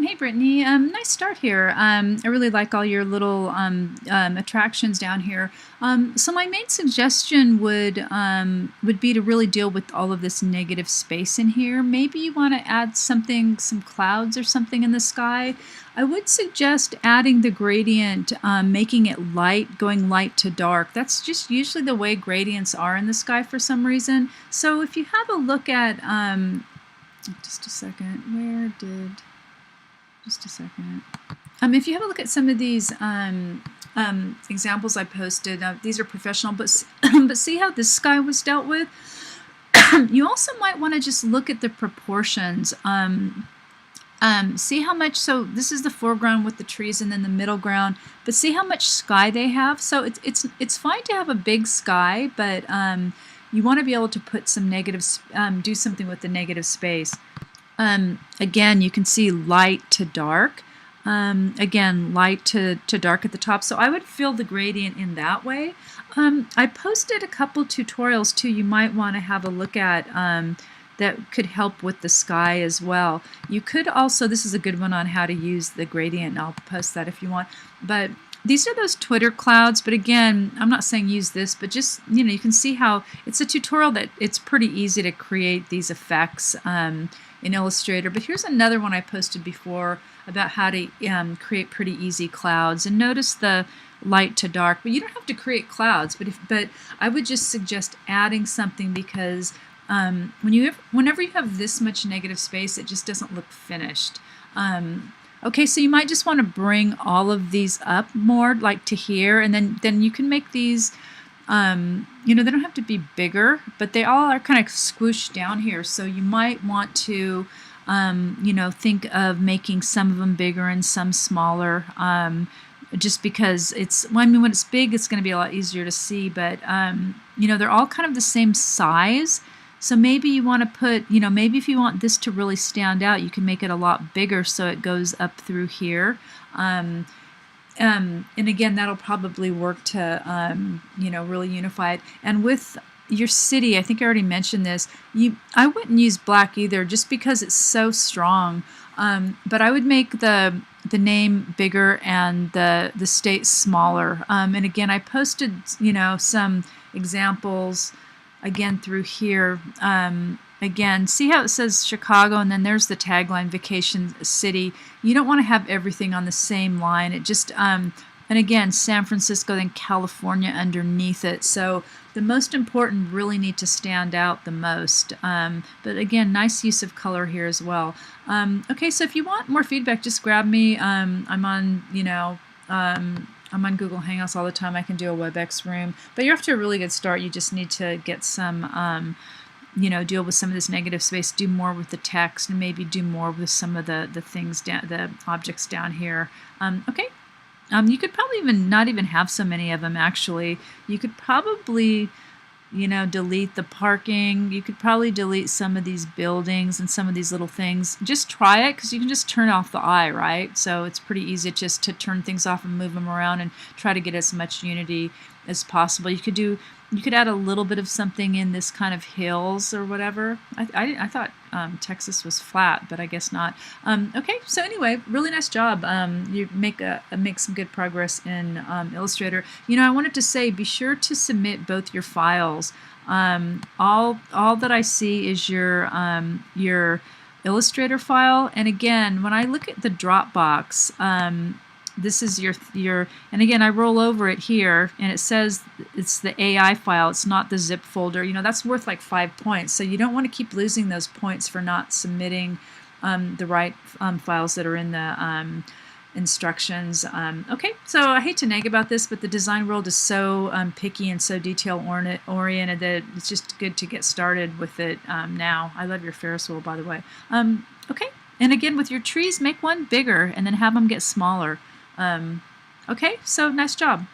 Hey Brittany, nice start here. I really like all your little attractions down here. So my main suggestion would be to really deal with all of this negative space in here. Maybe you want to add something, some clouds or something in the sky. I would suggest adding the gradient, making it light, going light to dark. That's just usually the way gradients are in the sky for some reason. So if you have a look at, just a second, just a second. If you have a look at some of these examples I posted, these are professional, but but see how this sky was dealt with? You also might want to just look at the proportions. See how much, so this is the foreground with the trees and then the middle ground, but see how much sky they have? So it's fine to have a big sky, but you want to be able to put some negative, do something with the negative space. Again, you can see light to dark. Again, light to dark at the top. So I would fill the gradient in that way. I posted a couple tutorials too you might want to have a look at that could help with the sky as well. You could also, this is a good one on how to use the gradient, and I'll post that if you want. But these are those Twitter clouds, but again, I'm not saying use this, but just, you can see how it's a tutorial that it's pretty easy to create these effects in Illustrator. But here's another one I posted before about how to create pretty easy clouds. And notice the light to dark, but you don't have to create clouds, but I would just suggest adding something because whenever you have this much negative space, it just doesn't look finished. Okay, so you might just want to bring all of these up more, like to here, and then you can make these, they don't have to be bigger, but they all are kind of squished down here. So you might want to, think of making some of them bigger and some smaller, just because when it's big, it's going to be a lot easier to see, but, they're all kind of the same size. So maybe you want to put, maybe if you want this to really stand out, you can make it a lot bigger so it goes up through here. And again, that'll probably work to, really unify it. And with your city, I think I already mentioned this, I wouldn't use black either just because it's so strong. But I would make the name bigger and the state smaller. And again, I posted, some examples again through here. Again, see how it says Chicago and then there's the tagline Vacation City. You don't want to have everything on the same line. It just, and again, San Francisco, then California underneath it. So the most important really need to stand out the most. But again, nice use of color here as well. Okay, so if you want more feedback, just grab me. I'm on, I'm on Google Hangouts all the time. I can do a WebEx room. But you're off to a really good start. You just need to get some, deal with some of this negative space, do more with the text, and maybe do more with some of the things down, the objects down here. Okay. You could probably not even have so many of them, actually. You could probably, delete the parking. You could probably delete some of these buildings and some of these little things. Just try it because you can just turn off the eye, right? So it's pretty easy just to turn things off and move them around and try to get as much unity as possible. You could add a little bit of something in this kind of hills or whatever. I thought Texas was flat, but I guess not. Okay, so anyway, really nice job. You make some good progress in Illustrator. I wanted to say, be sure to submit both your files. All that I see is your Illustrator file, and again, when I look at the Dropbox, this is your, and again, I roll over it here, and it says it's the AI file. It's not the zip folder. That's worth like 5 points. So you don't want to keep losing those points for not submitting the right files that are in the instructions. Okay, so I hate to nag about this, but the design world is so picky and so detail-oriented that it's just good to get started with it now. I love your Ferris wheel, by the way. Okay, and again, with your trees, make one bigger and then have them get smaller. Okay, so nice job.